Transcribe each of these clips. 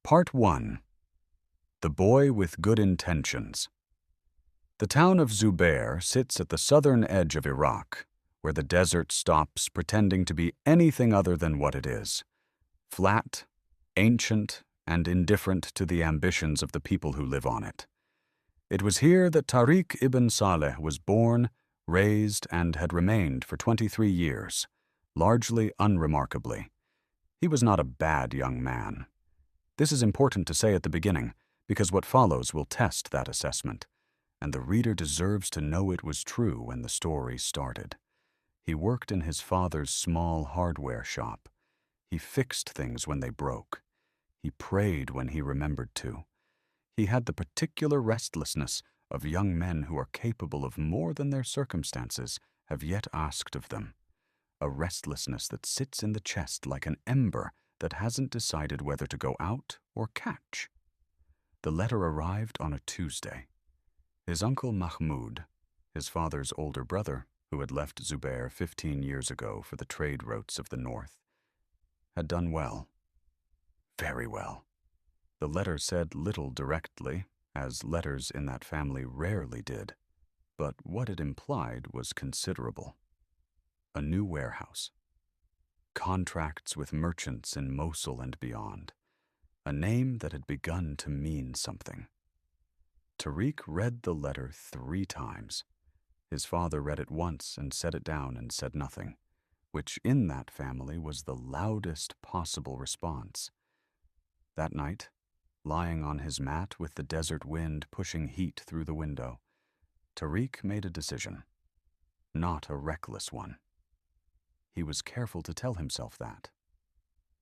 Part 1. The Boy with Good Intentions. The town of Zubair sits at the southern edge of Iraq, where the desert stops pretending to be anything other than what it is: flat, ancient, and indifferent to the ambitions of the people who live on it. It was here that Tariq ibn Saleh was born, raised, and had remained for 23 years, largely unremarkably. He was not a bad young man. This is important to say at the beginning, because what follows will test that assessment, and the reader deserves to know it was true when the story started. He worked in his father's small hardware shop. He fixed things when they broke. He prayed when he remembered to. He had the particular restlessness of young men who are capable of more than their circumstances have yet asked of them. A restlessness that sits in the chest like an ember that hasn't decided whether to go out or catch. The letter arrived on a Tuesday. His uncle Mahmoud, his father's older brother, who had left Zubair 15 years ago for the trade routes of the north, had done well. Very well. The letter said little directly, as letters in that family rarely did, but what it implied was considerable. A new warehouse. Contracts with merchants in Mosul and beyond. A name that had begun to mean something. Tariq read the letter 3 times. His father read it once and set it down and said nothing, which in that family was the loudest possible response. That night, lying on his mat with the desert wind pushing heat through the window, Tariq made a decision. Not a reckless one. He was careful to tell himself that.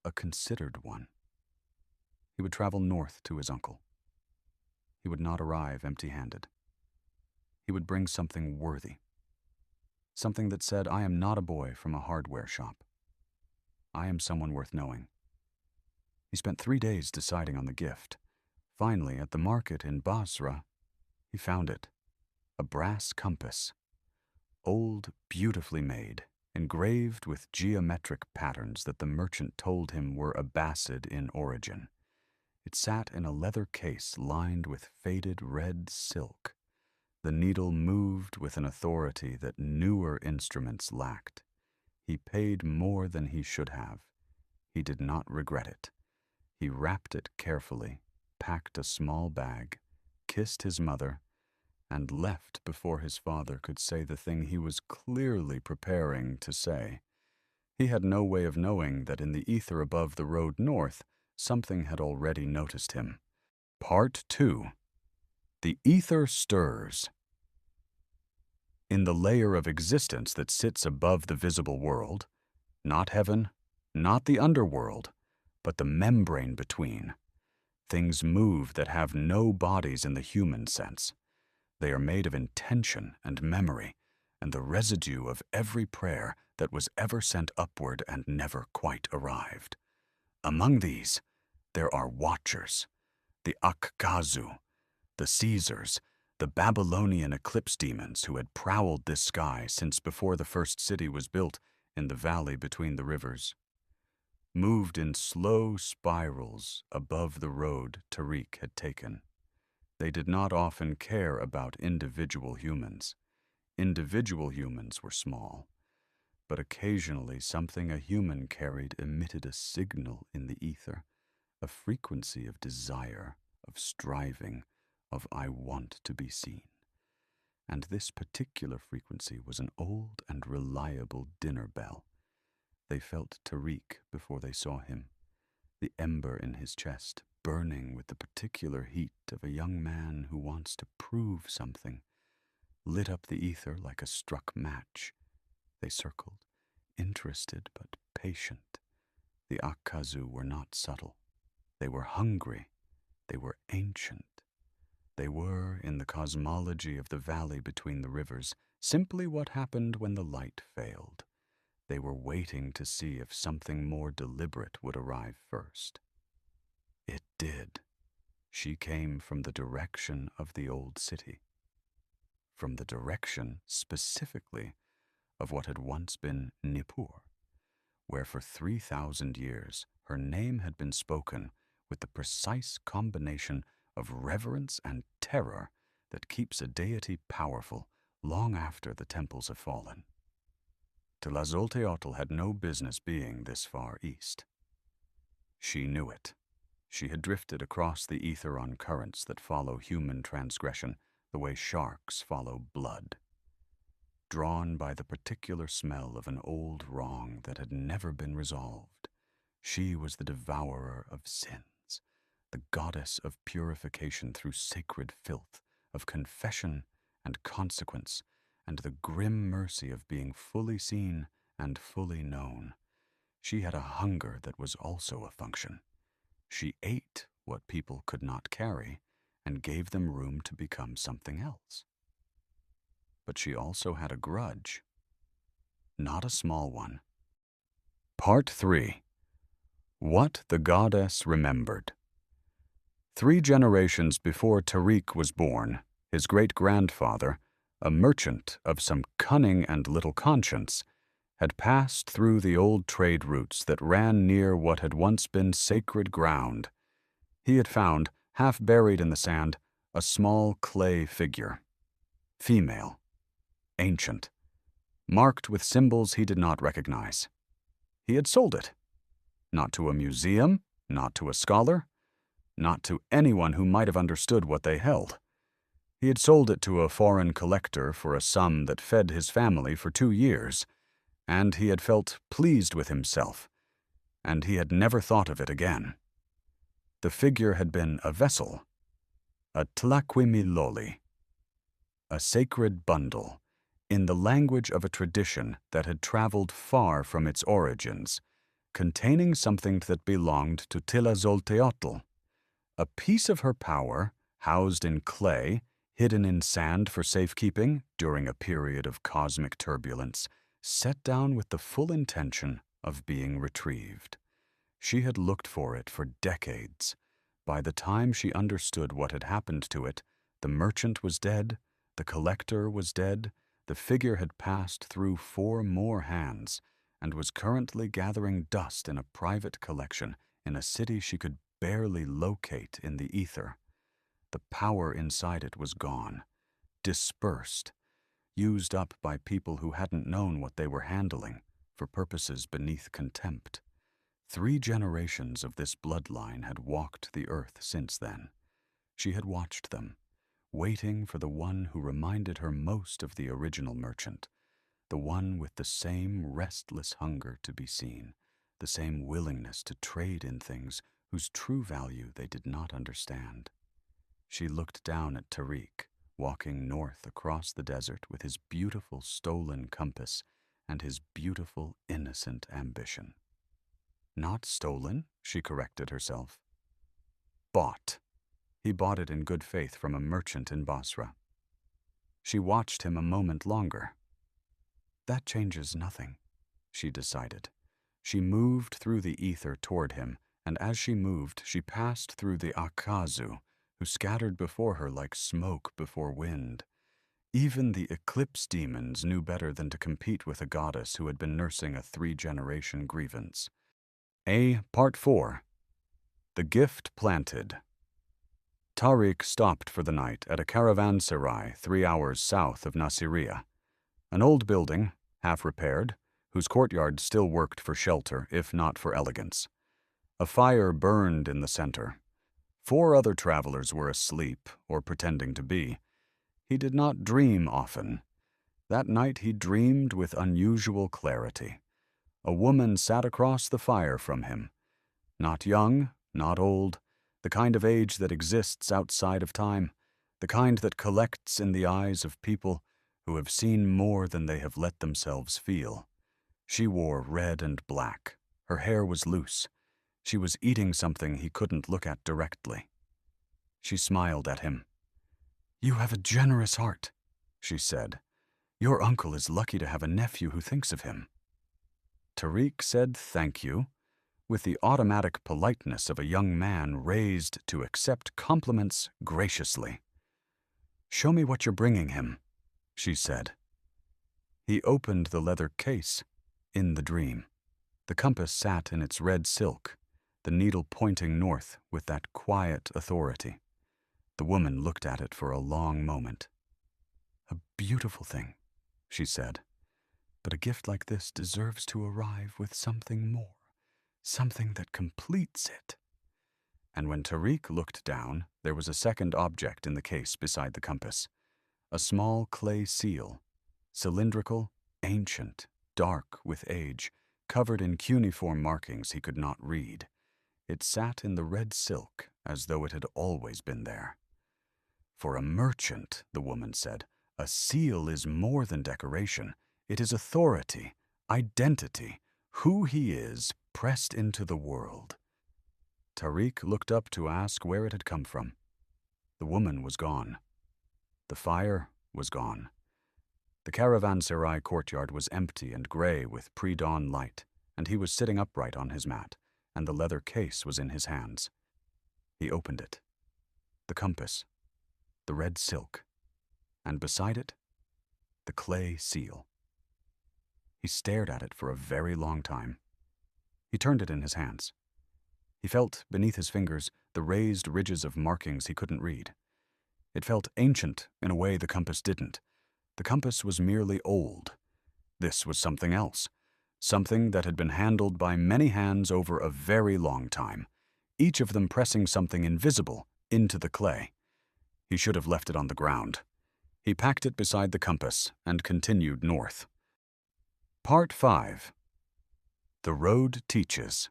A considered one. He would travel north to his uncle. He would not arrive empty-handed. He would bring something worthy. Something that said, I am not a boy from a hardware shop. I am someone worth knowing. He spent 3 days deciding on the gift. Finally, at the market in Basra, he found it. A brass compass. Old, beautifully made, engraved with geometric patterns that the merchant told him were Abbasid in origin. It sat in a leather case lined with faded red silk. The needle moved with an authority that newer instruments lacked. He paid more than he should have. He did not regret it. He wrapped it carefully, packed a small bag, kissed his mother, and left before his father could say the thing he was clearly preparing to say. He had no way of knowing that in the ether above the road north, something had already noticed him. Part 2. The ether stirs. In the layer of existence that sits above the visible world, not heaven, not the underworld, but the membrane between, things move that have no bodies in the human sense. They are made of intention and memory, and the residue of every prayer that was ever sent upward and never quite arrived. Among these, there are watchers, the Akkazu, the Caesars, the Babylonian eclipse demons who had prowled this sky since before the first city was built in the valley between the rivers. Moved in slow spirals above the road Tariq had taken. They did not often care about individual humans. Individual humans were small, but occasionally something a human carried emitted a signal in the ether, a frequency of desire, of striving, of I want to be seen. And this particular frequency was an old and reliable dinner bell. They felt Tariq before they saw him, the ember in his chest burning with the particular heat of a young man who wants to prove something, lit up the ether like a struck match. They circled, interested but patient. The Akkazu were not subtle. They were hungry. They were ancient. They were, in the cosmology of the valley between the rivers, simply what happened when the light failed. They were waiting to see if something more deliberate would arrive first. It did. She came from the direction of the old city. From the direction, specifically, of what had once been Nippur, where for 3,000 years her name had been spoken with the precise combination of reverence and terror that keeps a deity powerful long after the temples have fallen. Tlazolteotl had no business being this far east. She knew it. She had drifted across the ether on currents that follow human transgression the way sharks follow blood. Drawn by the particular smell of an old wrong that had never been resolved, she was the devourer of sins, the goddess of purification through sacred filth, of confession and consequence, and the grim mercy of being fully seen and fully known. She had a hunger that was also a function. She ate what people could not carry and gave them room to become something else. But she also had a grudge, not a small one. Part 3. What the Goddess Remembered. 3 generations before Tariq was born, his great-grandfather, a merchant of some cunning and little conscience, had passed through the old trade routes that ran near what had once been sacred ground. He had found, half buried in the sand, a small clay figure. Female. Ancient. Marked with symbols he did not recognize. He had sold it. Not to a museum, not to a scholar, not to anyone who might have understood what they held. He had sold it to a foreign collector for a sum that fed his family for 2 years, and he had felt pleased with himself, and he had never thought of it again. The figure had been a vessel, a tlaquimiloli, a sacred bundle, in the language of a tradition that had traveled far from its origins, containing something that belonged to Tlazolteotl, a piece of her power, housed in clay, hidden in sand for safekeeping during a period of cosmic turbulence, set down with the full intention of being retrieved. She had looked for it for decades. By the time she understood what had happened to it, the merchant was dead, the collector was dead, the figure had passed through 4 more hands, and was currently gathering dust in a private collection in a city she could barely locate in the ether. The power inside it was gone, dispersed, used up by people who hadn't known what they were handling for purposes beneath contempt. 3 generations of this bloodline had walked the earth since then. She had watched them, waiting for the one who reminded her most of the original merchant, the one with the same restless hunger to be seen, the same willingness to trade in things whose true value they did not understand. She looked down at Tariq, walking north across the desert with his beautiful stolen compass and his beautiful innocent ambition. Not stolen, she corrected herself. Bought. He bought it in good faith from a merchant in Basra. She watched him a moment longer. That changes nothing, she decided. She moved through the ether toward him, and as she moved, she passed through the Akazu, who scattered before her like smoke before wind. Even the eclipse demons knew better than to compete with a goddess who had been nursing a 3-generation grievance. Part 4. The Gift Planted. Tariq stopped for the night at a caravanserai 3 hours south of Nasiriyah, an old building, half repaired, whose courtyard still worked for shelter, if not for elegance. A fire burned in the center. 4 other travelers were asleep, or pretending to be. He did not dream often. That night he dreamed with unusual clarity. A woman sat across the fire from him. Not young, not old, the kind of age that exists outside of time, the kind that collects in the eyes of people who have seen more than they have let themselves feel. She wore red and black. Her hair was loose. She was eating something he couldn't look at directly. She smiled at him. "You have a generous heart," she said. "Your uncle is lucky to have a nephew who thinks of him." Tariq said thank you, with the automatic politeness of a young man raised to accept compliments graciously. "Show me what you're bringing him," she said. He opened the leather case in the dream. The compass sat in its red silk. the needle pointing north with that quiet authority. The woman looked at it for a long moment. "A beautiful thing," she said, "but a gift like this deserves to arrive with something more, something that completes it." And when Tariq looked down, there was a second object in the case beside the compass. A small clay seal, cylindrical, ancient, dark with age, covered in cuneiform markings he could not read. It sat in the red silk as though it had always been there. "For a merchant," the woman said, "a seal is more than decoration. It is authority, identity, who he is pressed into the world." Tariq looked up to ask where it had come from. The woman was gone. The fire was gone. The caravanserai courtyard was empty and gray with pre-dawn light, and he was sitting upright on his mat, and the leather case was in his hands. He opened it. The compass, the red silk, and beside it, the clay seal. He stared at it for a very long time. He turned it in his hands. He felt beneath his fingers the raised ridges of markings he couldn't read. It felt ancient in a way the compass didn't. The compass was merely old. This was something else, something that had been handled by many hands over a very long time, each of them pressing something invisible into the clay. He should have left it on the ground. He packed it beside the compass and continued north. Part 5. The Road Teaches.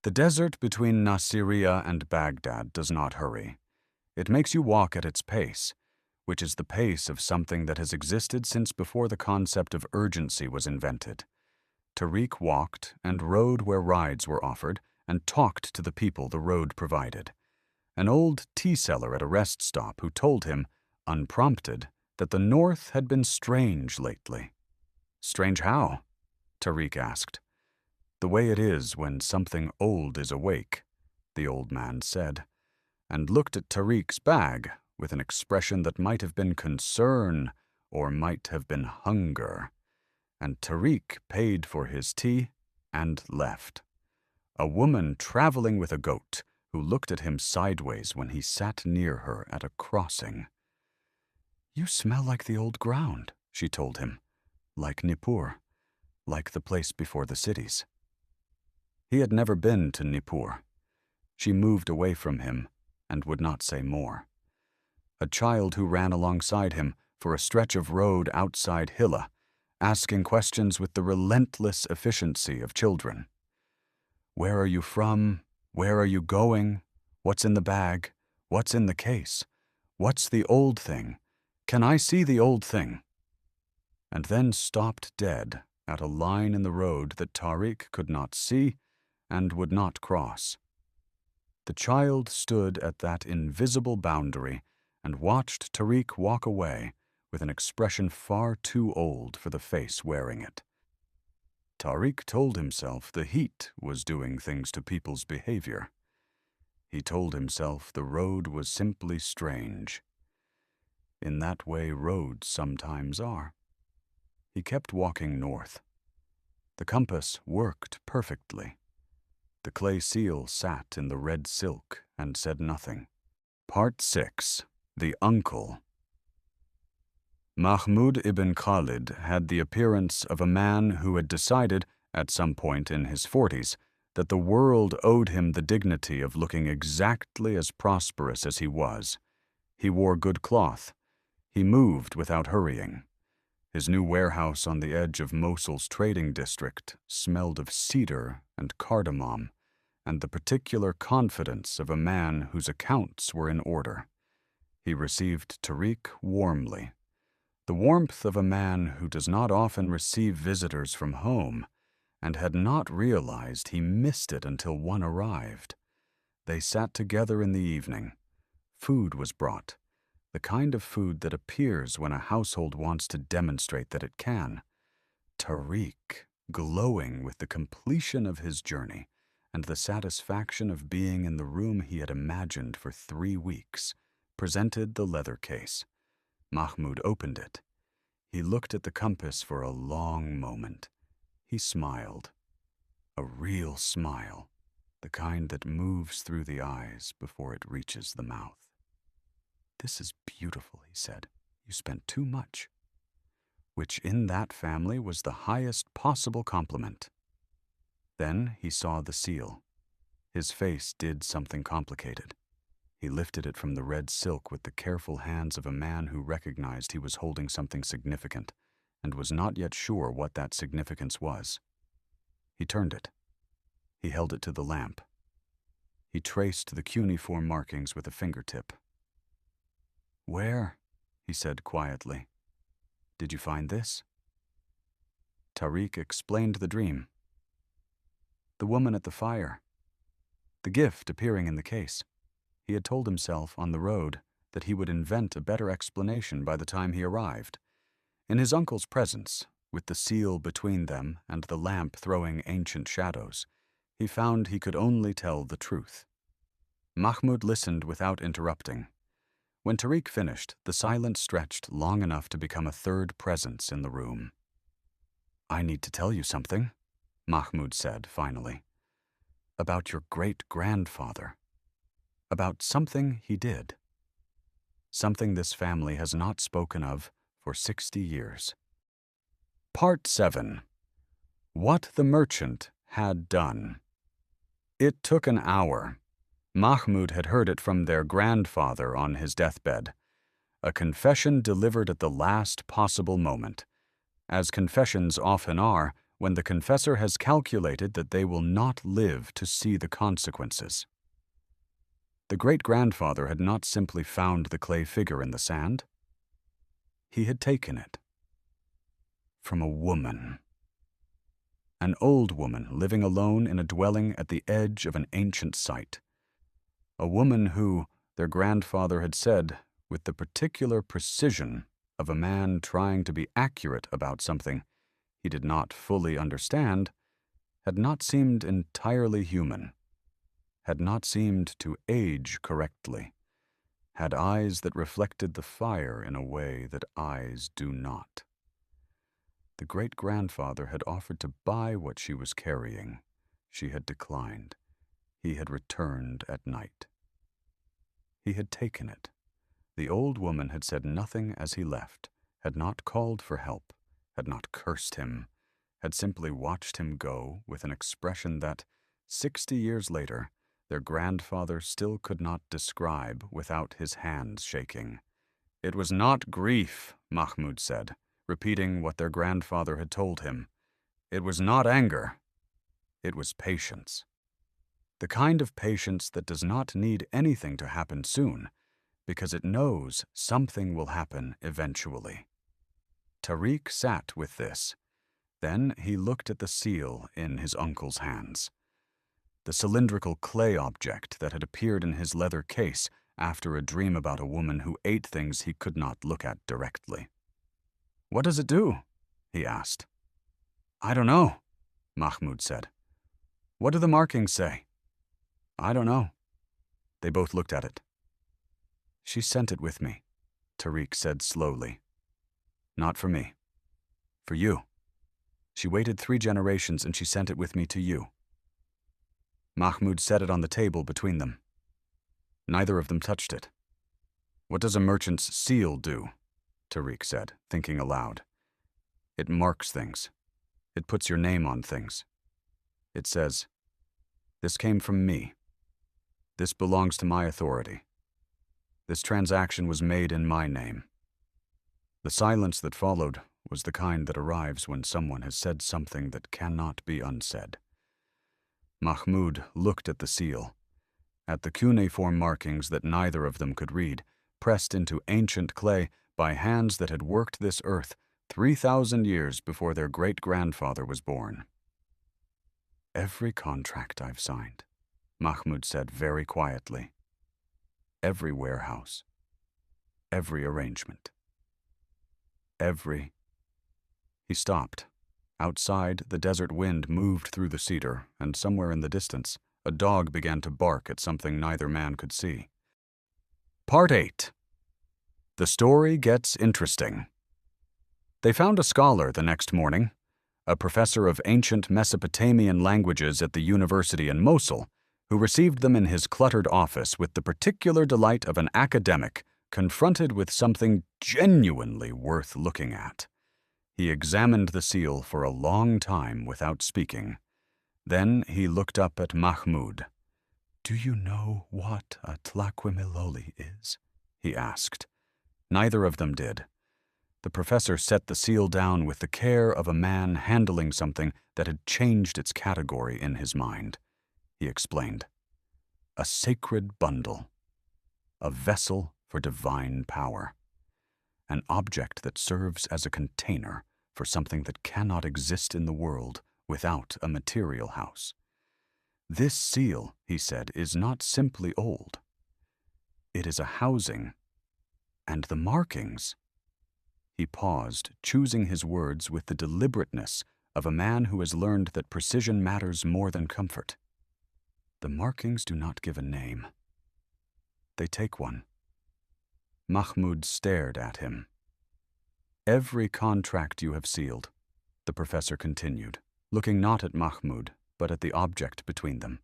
The desert between Nasiriyah and Baghdad does not hurry. It makes you walk at its pace, which is the pace of something that has existed since before the concept of urgency was invented. Tariq walked and rode where rides were offered and talked to the people the road provided. An old tea seller at a rest stop who told him, unprompted, that the north had been strange lately. "Strange how?" Tariq asked. "The way it is when something old is awake," the old man said, and looked at Tariq's bag with an expression that might have been concern or might have been hunger. And Tariq paid for his tea and left. A woman traveling with a goat who looked at him sideways when he sat near her at a crossing. "You smell like the old ground," she told him, "like Nippur, like the place before the cities." He had never been to Nippur. She moved away from him and would not say more. A child who ran alongside him for a stretch of road outside Hilla, asking questions with the relentless efficiency of children. "Where are you from? Where are you going? What's in the bag? What's in the case? What's the old thing? Can I see the old thing?" And then stopped dead at a line in the road that Tariq could not see and would not cross. The child stood at that invisible boundary and watched Tariq walk away with an expression far too old for the face wearing it. Tariq told himself the heat was doing things to people's behavior. He told himself the road was simply strange. In that way roads sometimes are. He kept walking north. The compass worked perfectly. The clay seal sat in the red silk and said nothing. Part 6. The Uncle. Mahmud ibn Khalid had the appearance of a man who had decided, at some point in his 40s, that the world owed him the dignity of looking exactly as prosperous as he was. He wore good cloth. He moved without hurrying. His new warehouse on the edge of Mosul's trading district smelled of cedar and cardamom, and the particular confidence of a man whose accounts were in order. He received Tariq warmly, the warmth of a man who does not often receive visitors from home, and had not realized he missed it until one arrived. They sat together in the evening. Food was brought, the kind of food that appears when a household wants to demonstrate that it can. Tariq, glowing with the completion of his journey and the satisfaction of being in the room he had imagined for 3 weeks, presented the leather case. Mahmud opened it. He looked at the compass for a long moment. He smiled. A real smile. the kind that moves through the eyes before it reaches the mouth. "This is beautiful," he said. "You spent too much." Which in that family was the highest possible compliment. Then he saw the seal. His face did something complicated. He lifted it from the red silk with the careful hands of a man who recognized he was holding something significant and was not yet sure what that significance was. He turned it. He held it to the lamp. He traced the cuneiform markings with a fingertip. "Where?" he said quietly. "Did you find this?" Tariq explained the dream. The woman at the fire. The gift appearing in the case. He had told himself on the road that he would invent a better explanation by the time he arrived. In his uncle's presence, with the seal between them and the lamp throwing ancient shadows, he found he could only tell the truth. Mahmud listened without interrupting. When Tariq finished, the silence stretched long enough to become a third presence in the room. "I need to tell you something," Mahmud said finally. "About your great-grandfather. About something he did. Something this family has not spoken of for 60 years. Part 7. What the Merchant Had Done. It took an hour. Mahmud had heard it from their grandfather on his deathbed. A confession delivered at the last possible moment, as confessions often are when the confessor has calculated that they will not live to see the consequences. The great-grandfather had not simply found the clay figure in the sand. He had taken it from a woman. An old woman living alone in a dwelling at the edge of an ancient site. A woman who, their grandfather had said, with the particular precision of a man trying to be accurate about something he did not fully understand, had not seemed entirely human, had not seemed to age correctly, had eyes that reflected the fire in a way that eyes do not. The great-grandfather had offered to buy what she was carrying. She had declined. He had returned at night. He had taken it. The old woman had said nothing as he left, had not called for help, had not cursed him, had simply watched him go with an expression that, 60 years later, their grandfather still could not describe without his hands shaking. It was not grief, Mahmud said, repeating what their grandfather had told him. It was not anger. It was patience. The kind of patience that does not need anything to happen soon, because it knows something will happen eventually. Tariq sat with this. Then he looked at the seal in his uncle's hands. The cylindrical clay object that had appeared in his leather case after a dream about a woman who ate things he could not look at directly. "What does it do?" he asked. "I don't know," Mahmud said. "What do the markings say?" "I don't know." They both looked at it. "She sent it with me," Tariq said slowly. "Not for me. For you. She waited 3 generations and she sent it with me to you." Mahmud set it on the table between them. Neither of them touched it. "What does a merchant's seal do?" Tariq said, thinking aloud. "It marks things. It puts your name on things. It says, 'This came from me. This belongs to my authority. This transaction was made in my name.'" The silence that followed was the kind that arrives when someone has said something that cannot be unsaid. Mahmud looked at the seal, at the cuneiform markings that neither of them could read, pressed into ancient clay by hands that had worked this earth 3,000 years before their great-grandfather was born. "Every contract I've signed," Mahmud said very quietly. "Every warehouse. Every arrangement. Every—" He stopped. Outside, the desert wind moved through the cedar, and somewhere in the distance, a dog began to bark at something neither man could see. Part 8. The story gets interesting. They found a scholar the next morning, a professor of ancient Mesopotamian languages at the university in Mosul, who received them in his cluttered office with the particular delight of an academic confronted with something genuinely worth looking at. He examined the seal for a long time without speaking. Then he looked up at Mahmud. "Do you know what a tlaquimiloli is?" he asked. Neither of them did. The professor set the seal down with the care of a man handling something that had changed its category in his mind. He explained. "A sacred bundle. A vessel for divine power. An object that serves as a container for something that cannot exist in the world without a material house. This seal," he said, "is not simply old. It is a housing. And the markings." He paused, choosing his words with the deliberateness of a man who has learned that precision matters more than comfort. "The markings do not give a name. They take one." Mahmud stared at him. "Every contract you have sealed," the professor continued, looking not at Mahmud, but at the object between them,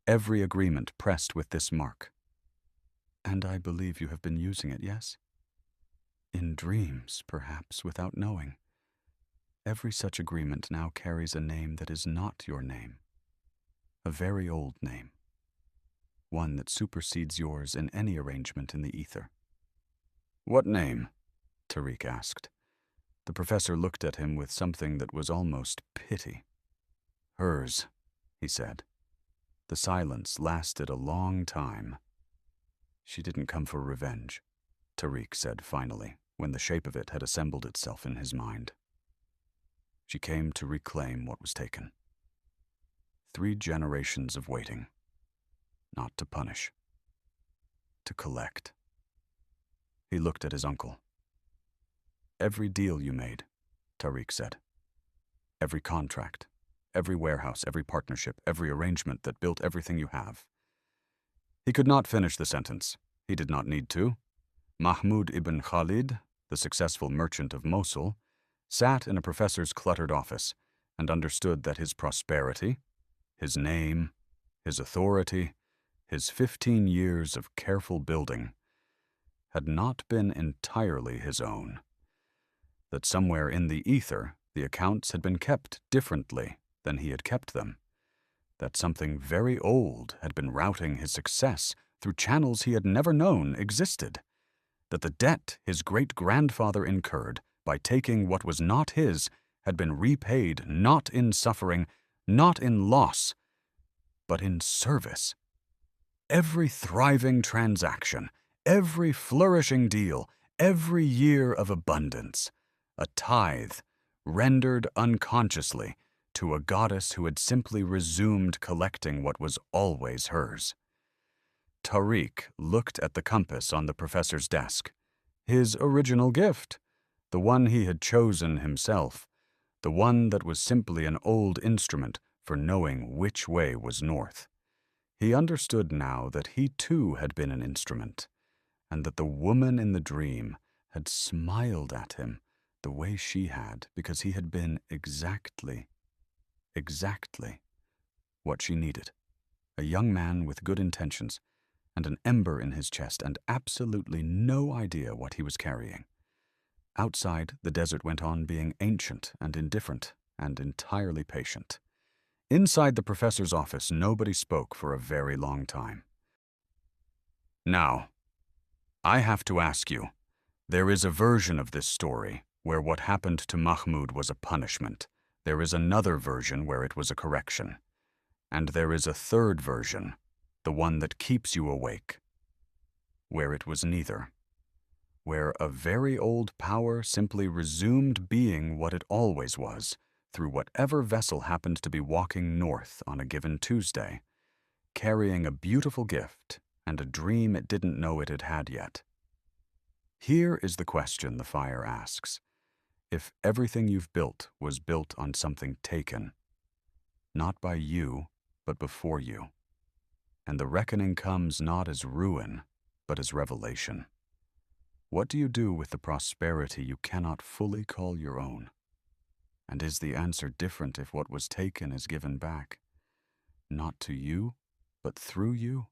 "every agreement pressed with this mark. And I believe you have been using it, yes? In dreams, perhaps, without knowing. Every such agreement now carries a name that is not your name. A very old name. One that supersedes yours in any arrangement in the ether." "What name?" Tariq asked. The professor looked at him with something that was almost pity. "Hers," he said. The silence lasted a long time. "She didn't come for revenge," Tariq said finally, when the shape of it had assembled itself in his mind. "She came to reclaim what was taken. 3 generations of waiting. Not to punish. To collect." He looked at his uncle. "Every deal you made," Tariq said. "Every contract, every warehouse, every partnership, every arrangement that built everything you have." He could not finish the sentence. He did not need to. Mahmud ibn Khalid, the successful merchant of Mosul, sat in a professor's cluttered office and understood that his prosperity, his name, his authority, his 15 years of careful building had not been entirely his own. That somewhere in the ether, the accounts had been kept differently than he had kept them. That something very old had been routing his success through channels he had never known existed. That the debt his great-grandfather incurred by taking what was not his had been repaid not in suffering, not in loss, but in service. Every thriving transaction, every flourishing deal, every year of abundance, a tithe rendered unconsciously to a goddess who had simply resumed collecting what was always hers. Tariq looked at the compass on the professor's desk. His original gift, the one he had chosen himself, the one that was simply an old instrument for knowing which way was north. He understood now that he too had been an instrument, and that the woman in the dream had smiled at him the way she had because he had been exactly what she needed. A young man with good intentions, and an ember in his chest, and absolutely no idea what he was carrying. Outside, the desert went on being ancient and indifferent and entirely patient. Inside the professor's office, nobody spoke for a very long time. "Now, I have to ask you, there is a version of this story where what happened to Mahmud was a punishment. There is another version where it was a correction. And there is a third version, the one that keeps you awake, where it was neither. Where a very old power simply resumed being what it always was, through whatever vessel happened to be walking north on a given Tuesday, carrying a beautiful gift and a dream it didn't know it had had yet. Here is the question the fire asks. If everything you've built was built on something taken, not by you, but before you, and the reckoning comes not as ruin, but as revelation, what do you do with the prosperity you cannot fully call your own? And is the answer different if what was taken is given back, not to you, but through you?